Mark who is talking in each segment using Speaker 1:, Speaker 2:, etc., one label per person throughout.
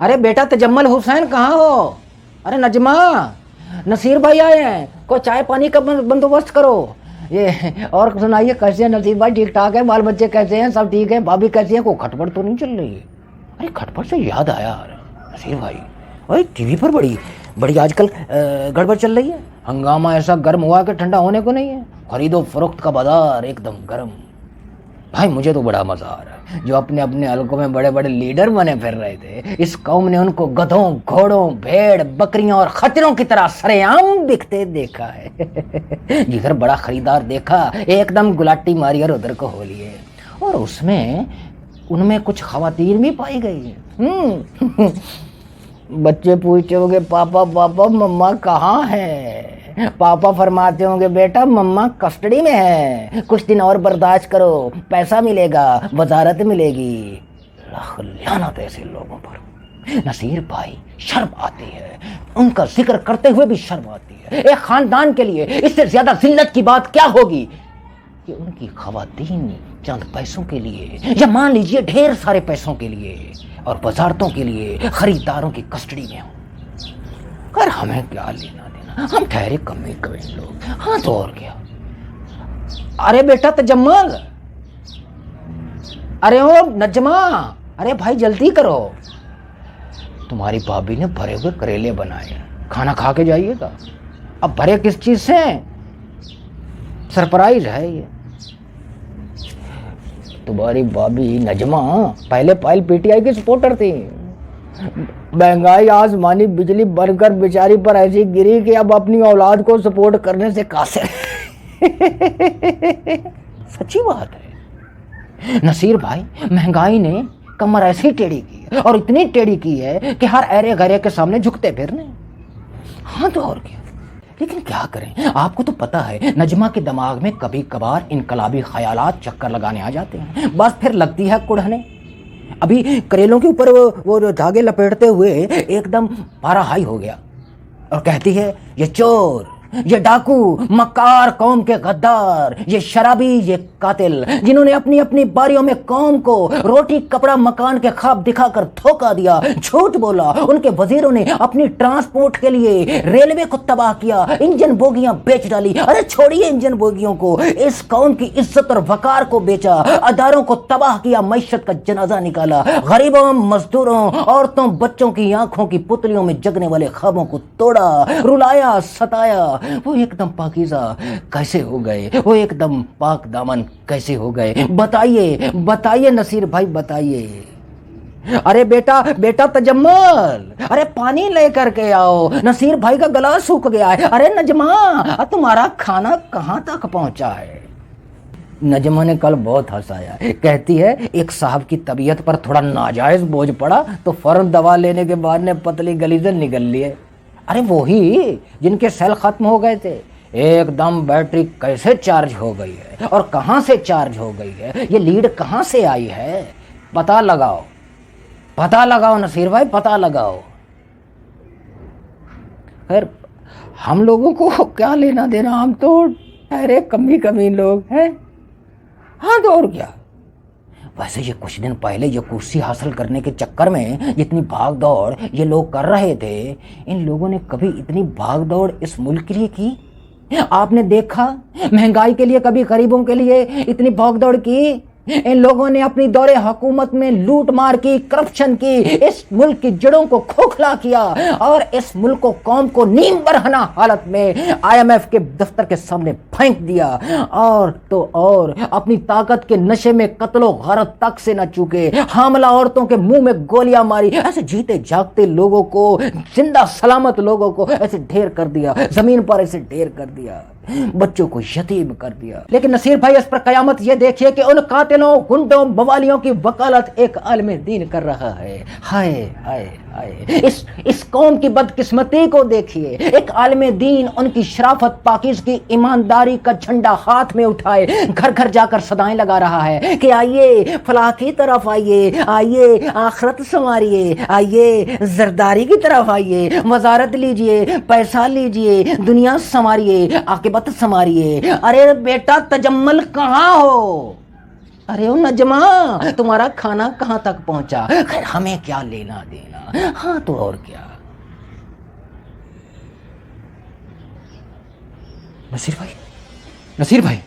Speaker 1: अरे बेटा तजम्मल हुसैन कहाँ हो? अरे नजमा, नसीर भाई आए हैं, कोई चाय पानी का बंदोबस्त करो। ये और सुनाइए, कैसे हैं नसीर भाई? ठीक ठाक है? बाल बच्चे कैसे हैं? सब ठीक है? भाभी कैसी है? कोई खटपट तो नहीं चल रही है? अरे खटपट से याद आया नसीर भाई, अरे टीवी पर बड़ी बड़ी आजकल गड़बड़ चल रही है। हंगामा ऐसा गर्म हुआ कि ठंडा होने को नहीं है। खरीदो फरोख्त का बाजार एकदम गर्म। भाई मुझे तो बड़ा मजा आ रहा है। जो अपने अपने हलकों में बड़े बड़े लीडर बने फिर रहे थे, इस कौम ने उनको गधों, घोड़ों, भेड़, बकरियों और खच्चरों की तरह सरेआम बिकते देखा है। जिधर बड़ा खरीदार देखा एकदम गुलाटी मारी और उधर को हो लिए। और उनमें कुछ खवातीन भी पाई गई। बच्चे पूछते होंगे पापा पापा मम्मा कहाँ है? पापा फरमाते होंगे बेटा मम्मा कस्टडी में है, कुछ दिन और बर्दाश्त करो, पैसा मिलेगा, वजारत मिलेगी। लानत ऐसे लोगों पर। नसीर भाई शर्म आती है, उनका जिक्र करते हुए भी शर्म आती है। एक खानदान के लिए इससे ज्यादा जिल्लत की बात क्या होगी कि उनकी खवातीन चंद पैसों के लिए, या मान लीजिए ढेर सारे पैसों के लिए और वजारतों के लिए खरीदारों की कस्टडी में हो। कर हमें क्या लेना देना, हम ठहरे कमी कमी लोग। हाँ तो और क्या। अरे बेटा तजम्मल, अरे ओ नजमा, अरे भाई जल्दी करो, तुम्हारी भाभी ने भरे हुए करेले बनाए, खाना खा के जाइएगा। अब भरे किस चीज से? सरप्राइज है ये। तुम्हारी भाभी नजमा पहले पायल पीटीआई की सपोर्टर थी। महंगाई आसमानी बिजली बनकर बेचारी पर ऐसी गिरी कि अब अपनी औलाद को सपोर्ट करने से कासिर। सच्ची बात है नसीर भाई, महंगाई ने कमर ऐसी टेढ़ी की है, और इतनी टेढ़ी की है कि हर अरे गरे के सामने झुकते फिरने। हाँ तो और क्या। लेकिन क्या करें, आपको तो पता है नजमा के दिमाग में कभी कभार इनकलाबी ख्यालात चक्कर लगाने आ जाते हैं। बस फिर लगती है कुढ़ने। अभी करेलों के ऊपर वो जो धागे लपेटते हुए एकदम पारा हाई हो गया और कहती है ये चोर, ये डाकू, मक्कार, कौम के गद्दार, ये शराबी, ये कातिल, जिन्होंने अपनी अपनी बारियों में कौम को रोटी कपड़ा मकान के ख्वाब दिखाकर धोखा दिया, झूठ बोला। उनके वजीरों ने अपनी ट्रांसपोर्ट के लिए रेलवे को तबाह किया, इंजन बोगियां बेच डाली। अरे छोड़िए इंजन बोगियों को, इस कौम की इज्जत और वकार को बेचा, अदारों को तबाह किया, मैशत का जनाजा निकाला, गरीबों, मजदूरों, औरतों, बच्चों की आंखों की पुतलियों में जगने वाले ख्वाबों को तोड़ा, रुलाया, सताया। वो एकदम पाकीज़ा कैसे हो गए, वो एकदम पाक दामन कैसे हो गए? बताइए बताइए नसीर भाई बताइए। अरे बेटा बेटा तजम्मल, अरे पानी लेकर के आओ, नसीर भाई का गला सूख गया है। अरे नजमा, तुम्हारा खाना कहाँ तक पहुंचा है? नजमा ने कल बहुत हंसाया। कहती है एक साहब की तबीयत पर थोड़ा नाजायज बोझ पड़ा तो फौरन दवा लेने के बाद ने पतली गली से निकल लिए। अरे वही जिनके सेल खत्म हो गए थे, एकदम बैटरी कैसे चार्ज हो गई है और कहां से चार्ज हो गई है, ये लीड कहां से आई है, पता लगाओ, पता लगाओ नसीर भाई, पता लगाओ। खैर हम लोगों को क्या लेना देना, हम तो ठहरे कमी लोग हैं। हाँ तो और क्या। वैसे ये कुछ दिन पहले ये कुर्सी हासिल करने के चक्कर में जितनी भाग दौड़ ये लोग कर रहे थे, इन लोगों ने कभी इतनी भाग दौड़ इस मुल्क के लिए की? आपने देखा महंगाई के लिए कभी गरीबों के लिए इतनी भाग दौड़ की? इन लोगों ने अपनी दौरे हुकूमत में लूट मार की, करप्शन की, इस मुल्क की जड़ों को खोखला किया और इस मुल्क को, कौम को नीम बरहना हालत में IMF के दफ्तर के सामने फेंक दिया। और तो और अपनी ताकत के नशे में कत्लो गारत तक से न चूके, हामला औरतों के मुंह में गोलियां मारी, ऐसे जीते जागते लोगों को, जिंदा सलामत लोगों को ऐसे ढेर कर दिया, जमीन पर ऐसे ढेर कर दिया, बच्चों को यतीम कर दिया। लेकिन नसीर भाई इस पर कयामत ये देखिए कि उन कातिलों, गुंडों, बवालियों की वकालत एक आलिम दीन कर रहा है। हाय हाय हाय, इस कौम की बदकिस्मती को देखिए। एक आलिम दीन उनकी शराफत, पाकीज़गी, ईमानदारी का झंडा हाथ में उठाए घर घर जाकर सदाएं लगा रहा है कि आइए फलाह की तरफ आइए, आइए आखिरत संवारिए, आइए जरदारी की तरफ आइए, वजारत लीजिए, पैसा लीजिए, दुनिया संवारिए, आकिबत संवारिए। अरे बेटा तजम्मल कहाँ हो? ارے او نجمہ تمہارا کھانا کہاں تک پہنچا؟ خیر ہمیں کیا لینا دینا، ہاں تو اور کیا۔ نصیر بھائی، نصیر بھائی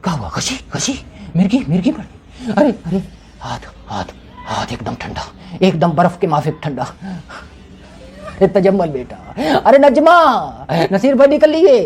Speaker 1: کیا ہوا؟ خشی خشی مرگی پڑی؟ ارے ارے ہاتھ ہاتھ ہاتھ ایک دم ٹھنڈا، ایک دم برف کے مافک ٹھنڈا۔ تجمل بیٹا، ارے نجمہ نصیر بھائی نکل لیے۔